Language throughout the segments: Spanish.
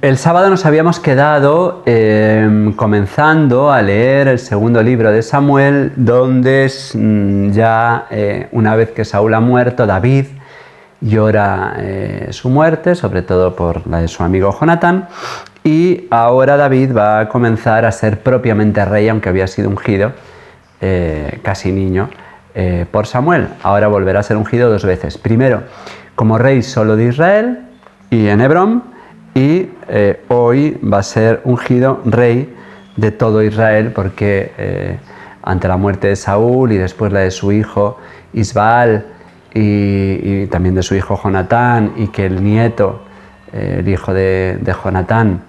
El sábado nos habíamos quedado comenzando a leer el segundo libro de Samuel, donde ya una vez que Saúl ha muerto, David llora su muerte, sobre todo por la de su amigo Jonatán, y ahora David va a comenzar a ser propiamente rey, aunque había sido ungido, casi niño, por Samuel. Ahora volverá a ser ungido 2 veces. Primero, como rey solo de Israel y en Hebrón, y hoy va a ser ungido rey de todo Israel, porque ante la muerte de Saúl y después la de su hijo Isbaal y también de su hijo Jonatán, y que el nieto, el hijo de Jonatán,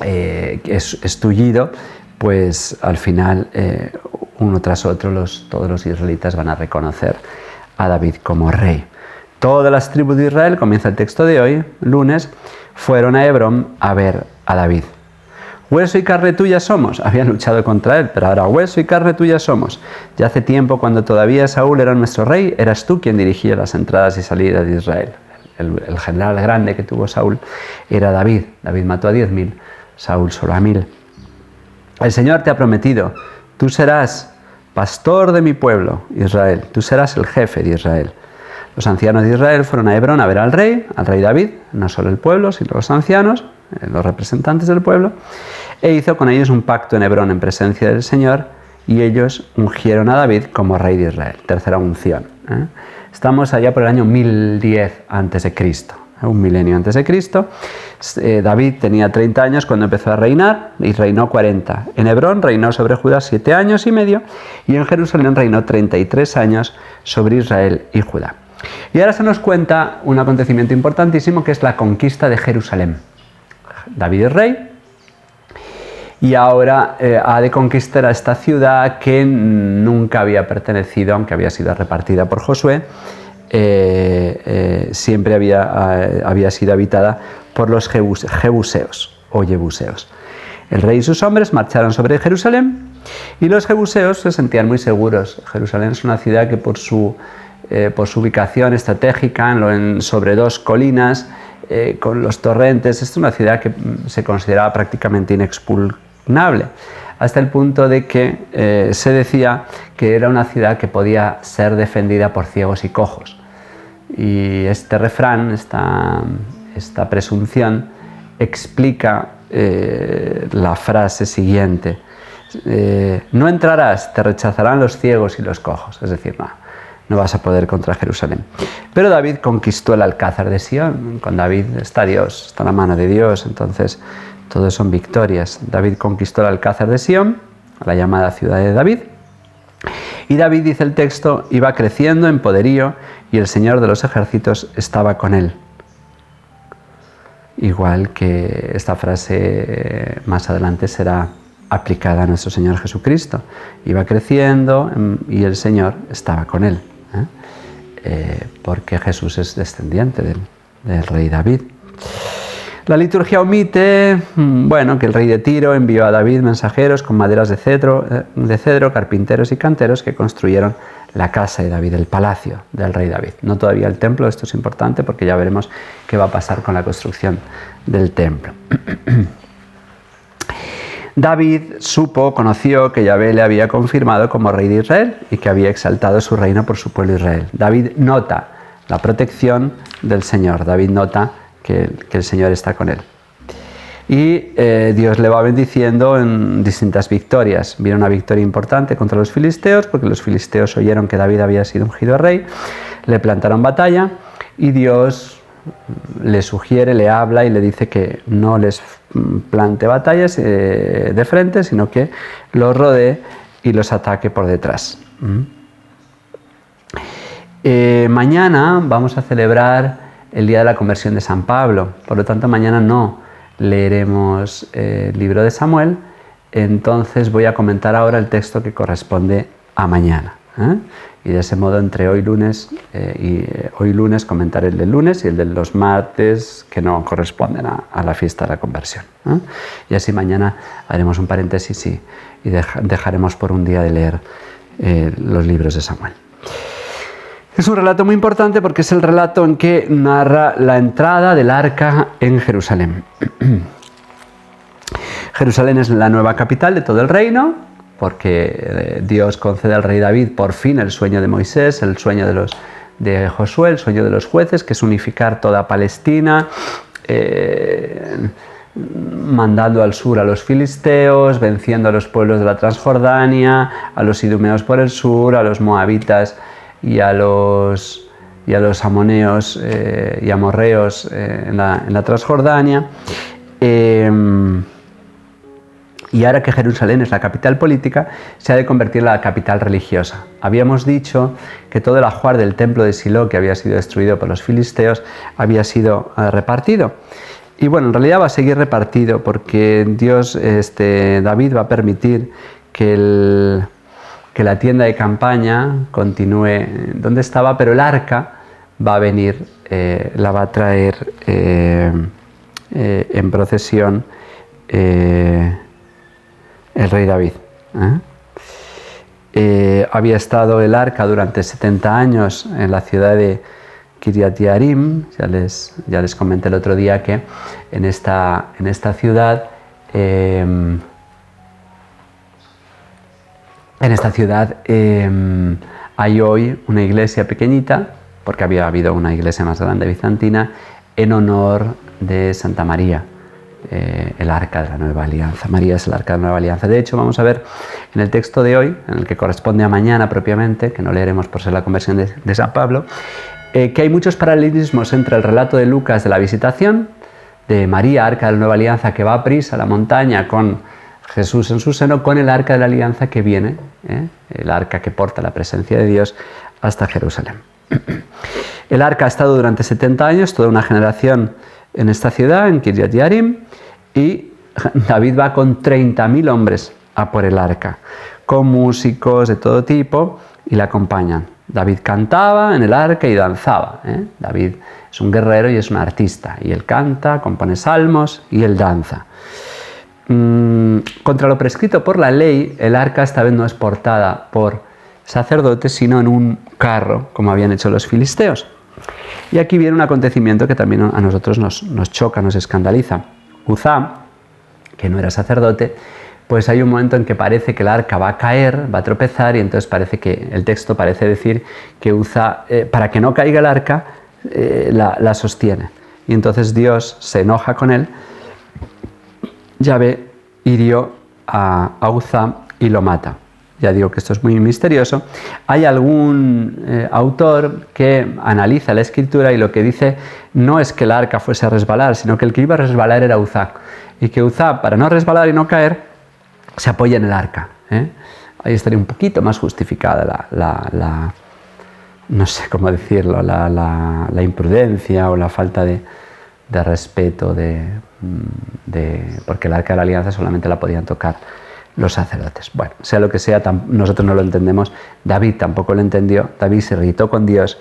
es tullido, pues al final uno tras otro todos los israelitas van a reconocer a David como rey. Todas las tribus de Israel, comienza el texto de hoy, lunes, fueron a Hebrón a ver a David. Hueso y carne tuya somos. Habían luchado contra él, pero ahora hueso y carne tuya somos. Ya hace tiempo, cuando todavía Saúl era nuestro rey, eras tú quien dirigía las entradas y salidas de Israel. El general grande que tuvo Saúl era David. David mató a 10.000, Saúl solo a 1.000. El Señor te ha prometido, tú serás pastor de mi pueblo, Israel. Tú serás el jefe de Israel. Los ancianos de Israel fueron a Hebrón a ver al rey David, no solo el pueblo, sino los ancianos, los representantes del pueblo, e hizo con ellos un pacto en Hebrón en presencia del Señor, y ellos ungieron a David como rey de Israel. Tercera unción. Estamos allá por el año 1010 a.C., un milenio antes de Cristo. David tenía 30 años cuando empezó a reinar y reinó 40. En Hebrón reinó sobre Judá 7 años y medio, y en Jerusalén reinó 33 años sobre Israel y Judá. Y ahora se nos cuenta un acontecimiento importantísimo, que es la conquista de Jerusalén. David es rey y ahora ha de conquistar a esta ciudad que nunca había pertenecido, aunque había sido repartida por Josué, siempre había sido habitada por los jebuseos o yebuseos. El rey y sus hombres marcharon sobre Jerusalén, y los jebuseos se sentían muy seguros. Jerusalén es una ciudad que por su ubicación estratégica sobre 2 colinas, con los torrentes, es una ciudad que se consideraba prácticamente inexpugnable, hasta el punto de que se decía que era una ciudad que podía ser defendida por ciegos y cojos. Y este refrán, esta presunción, explica la frase siguiente: no entrarás, te rechazarán los ciegos y los cojos. Es decir, no vas a poder contra Jerusalén. Pero David conquistó el Alcázar de Sion. Con David está Dios, está la mano de Dios, entonces todo son victorias. David conquistó el Alcázar de Sion, la llamada ciudad de David. Y David, dice el texto, iba creciendo en poderío, y el Señor de los ejércitos estaba con él. Igual que esta frase más adelante será aplicada a nuestro Señor Jesucristo. Iba creciendo y el Señor estaba con él, porque Jesús es descendiente del rey David. La liturgia omite, que el rey de Tiro envió a David mensajeros con maderas de cedro, carpinteros y canteros que construyeron la casa de David, el palacio del rey David. No todavía el templo. Esto es importante porque ya veremos qué va a pasar con la construcción del templo. David conoció que Yahvé le había confirmado como rey de Israel y que había exaltado su reino por su pueblo Israel. David nota la protección del Señor. David nota que el Señor está con él. Y Dios le va bendiciendo en distintas victorias. Viene una victoria importante contra los filisteos, porque los filisteos oyeron que David había sido ungido rey, le plantaron batalla, y Dios le sugiere, le habla y le dice que no les plante batallas de frente, sino que los rodee y los ataque por detrás. Mañana vamos a celebrar el día de la conversión de San Pablo. Por lo tanto, mañana no leeremos el libro de Samuel. Entonces voy a comentar ahora el texto que corresponde a mañana. Y de ese modo, entre hoy lunes comentaré el del lunes y el de los martes que no corresponden a la fiesta de la conversión. Y así mañana haremos un paréntesis y dejaremos por un día de leer los libros de Samuel. Es un relato muy importante porque es el relato en que narra la entrada del arca en Jerusalén. Jerusalén es la nueva capital de todo el reino, porque Dios concede al rey David por fin el sueño de Moisés, el sueño de Josué, el sueño de los jueces, que es unificar toda Palestina, mandando al sur a los filisteos, venciendo a los pueblos de la Transjordania, a los idumeos por el sur, a los moabitas y a los amoneos y amorreos en la Transjordania. Y ahora que Jerusalén es la capital política, se ha de convertir en la capital religiosa. Habíamos dicho que todo el ajuar del templo de Silo, que había sido destruido por los filisteos, había sido repartido. Y bueno, en realidad va a seguir repartido porque Dios, David va a permitir que la tienda de campaña continúe donde estaba, pero el arca va a venir, la va a traer en procesión el rey David. Había estado el arca durante 70 años en la ciudad de Kiriat Yearim. Ya les comenté el otro día que en esta ciudad hay hoy una iglesia pequeñita, porque había habido una iglesia más grande bizantina, en honor de Santa María, el arca de la Nueva Alianza. María es el arca de la Nueva Alianza. De hecho, vamos a ver en el texto de hoy, en el que corresponde a mañana propiamente, que no leeremos por ser la conversión de San Pablo, que hay muchos paralelismos entre el relato de Lucas de la visitación, de María, arca de la Nueva Alianza, que va a prisa a la montaña con Jesús en su seno, con el arca de la Alianza que viene, el arca que porta la presencia de Dios hasta Jerusalén. El arca ha estado durante 70 años, toda una generación en esta ciudad, en Kiriat Yearim, y David va con 30.000 hombres a por el arca, con músicos de todo tipo, y la acompañan. David cantaba en el arca y danzaba. David es un guerrero y es un artista, y él canta, compone salmos y él danza. Contra lo prescrito por la ley, el arca esta vez no es portada por sacerdotes, sino en un carro, como habían hecho los filisteos. Y aquí viene un acontecimiento que también a nosotros nos choca, nos escandaliza. Uzá, que no era sacerdote, pues hay un momento en que parece que el arca va a caer, va a tropezar, y entonces el texto parece decir que Uzá, para que no caiga el arca, la sostiene. Y entonces Dios se enoja con él. Yahvé hirió a Uzá y lo mata. Ya digo que esto es muy misterioso. Hay algún autor que analiza la escritura y lo que dice no es que el arca fuese a resbalar, sino que el que iba a resbalar era Uzá. Y que Uzá, para no resbalar y no caer, se apoya en el arca. Ahí estaría un poquito más justificada no sé cómo decirlo, la imprudencia o la falta de respeto, porque el arca de la alianza solamente la podían tocar los sacerdotes. Bueno, sea lo que sea, nosotros no lo entendemos. David tampoco lo entendió. David se irritó con Dios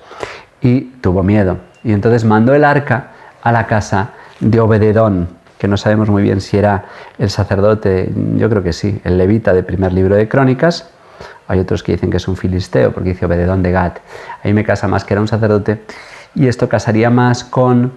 y tuvo miedo. Y entonces mandó el arca a la casa de Obededón, que no sabemos muy bien si era el sacerdote, yo creo que sí, el levita del primer libro de Crónicas. Hay otros que dicen que es un filisteo, porque dice Obededón de Gat. Ahí me casa más que era un sacerdote. Y esto casaría más con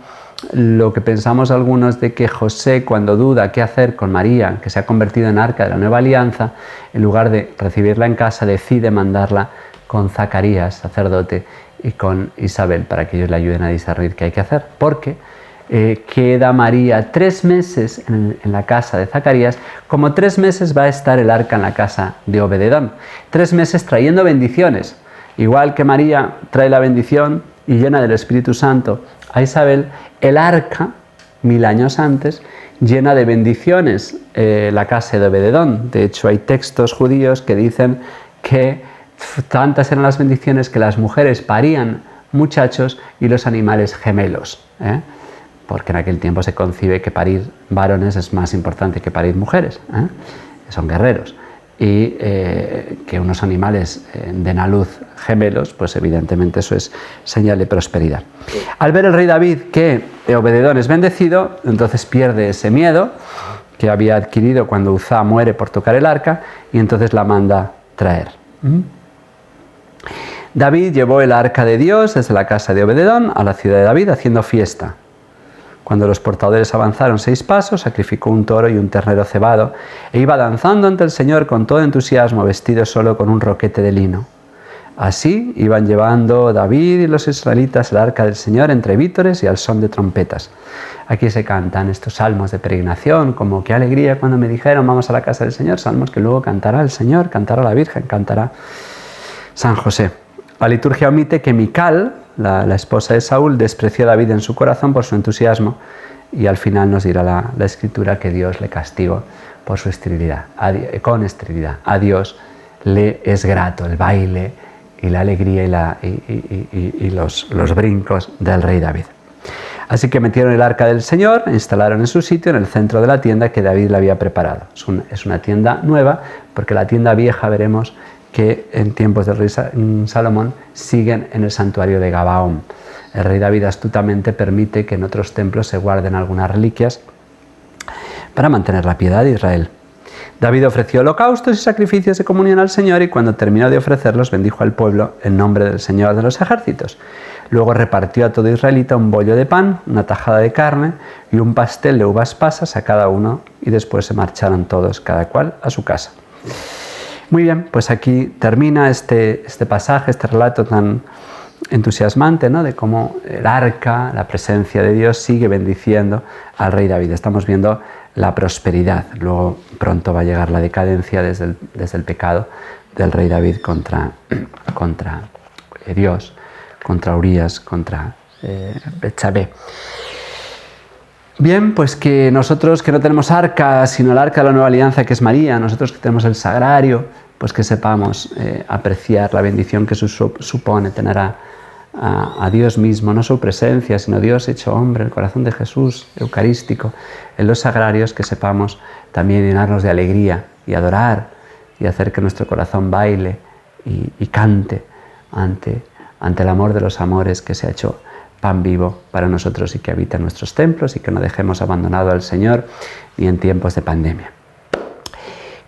lo que pensamos algunos de que José, cuando duda qué hacer con María, que se ha convertido en arca de la Nueva Alianza, en lugar de recibirla en casa, decide mandarla con Zacarías, sacerdote, y con Isabel, para que ellos le ayuden a discernir qué hay que hacer. Porque queda María 3 meses en la casa de Zacarías, como 3 meses va a estar el arca en la casa de Obededón. 3 meses trayendo bendiciones. Igual que María trae la bendición y llena del Espíritu Santo a Isabel, el arca, 1000 años antes, llena de bendiciones la casa de Obededón. De hecho, hay textos judíos que dicen que tantas eran las bendiciones que las mujeres parían muchachos y los animales gemelos. Porque en aquel tiempo se concibe que parir varones es más importante que parir mujeres, que son guerreros. Y que unos animales den a luz gemelos, pues evidentemente eso es señal de prosperidad. Al ver el rey David que Obededón es bendecido, entonces pierde ese miedo que había adquirido cuando Uzá muere por tocar el arca, y entonces la manda traer. David llevó el arca de Dios desde la casa de Obededón a la ciudad de David haciendo fiesta. Cuando los portadores avanzaron 6 pasos, sacrificó un toro y un ternero cebado e iba danzando ante el Señor con todo entusiasmo, vestido solo con un roquete de lino. Así iban llevando David y los israelitas el arca del Señor entre vítores y al son de trompetas. Aquí se cantan estos salmos de peregrinación, como qué alegría cuando me dijeron vamos a la casa del Señor, salmos que luego cantará el Señor, cantará la Virgen, cantará San José. La liturgia omite que Mical, la esposa de Saúl, despreció a David en su corazón por su entusiasmo y al final nos dirá la Escritura que Dios le castigó por su esterilidad, con esterilidad. A Dios le es grato el baile y la alegría y los brincos del rey David. Así que metieron el arca del Señor e instalaron en su sitio en el centro de la tienda que David le había preparado. Es una tienda nueva porque la tienda vieja veremos que en tiempos del rey Salomón siguen en el santuario de Gabaón. El rey David astutamente permite que en otros templos se guarden algunas reliquias para mantener la piedad de Israel. David ofreció holocaustos y sacrificios de comunión al Señor y cuando terminó de ofrecerlos bendijo al pueblo en nombre del Señor de los ejércitos. Luego repartió a todo israelita un bollo de pan, una tajada de carne y un pastel de uvas pasas a cada uno y después se marcharon todos, cada cual a su casa. Muy bien, pues aquí termina este pasaje, este relato tan entusiasmante, ¿no?, de cómo el arca, la presencia de Dios, sigue bendiciendo al rey David. Estamos viendo la prosperidad. Luego pronto va a llegar la decadencia desde el pecado del rey David contra Dios, contra Urías, contra Betsabé. Bien, pues que nosotros que no tenemos arca, sino el arca de la nueva alianza que es María, nosotros que tenemos el sagrario, pues que sepamos apreciar la bendición que supone tener a Dios mismo, no su presencia, sino Dios hecho hombre, el corazón de Jesús, eucarístico, en los sagrarios, que sepamos también llenarnos de alegría y adorar y hacer que nuestro corazón baile y cante ante el amor de los amores que se ha hecho pan vivo para nosotros y que habita en nuestros templos y que no dejemos abandonado al Señor ni en tiempos de pandemia.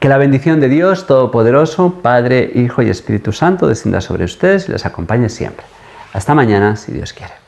Que la bendición de Dios Todopoderoso, Padre, Hijo y Espíritu Santo descienda sobre ustedes y les acompañe siempre. Hasta mañana, si Dios quiere.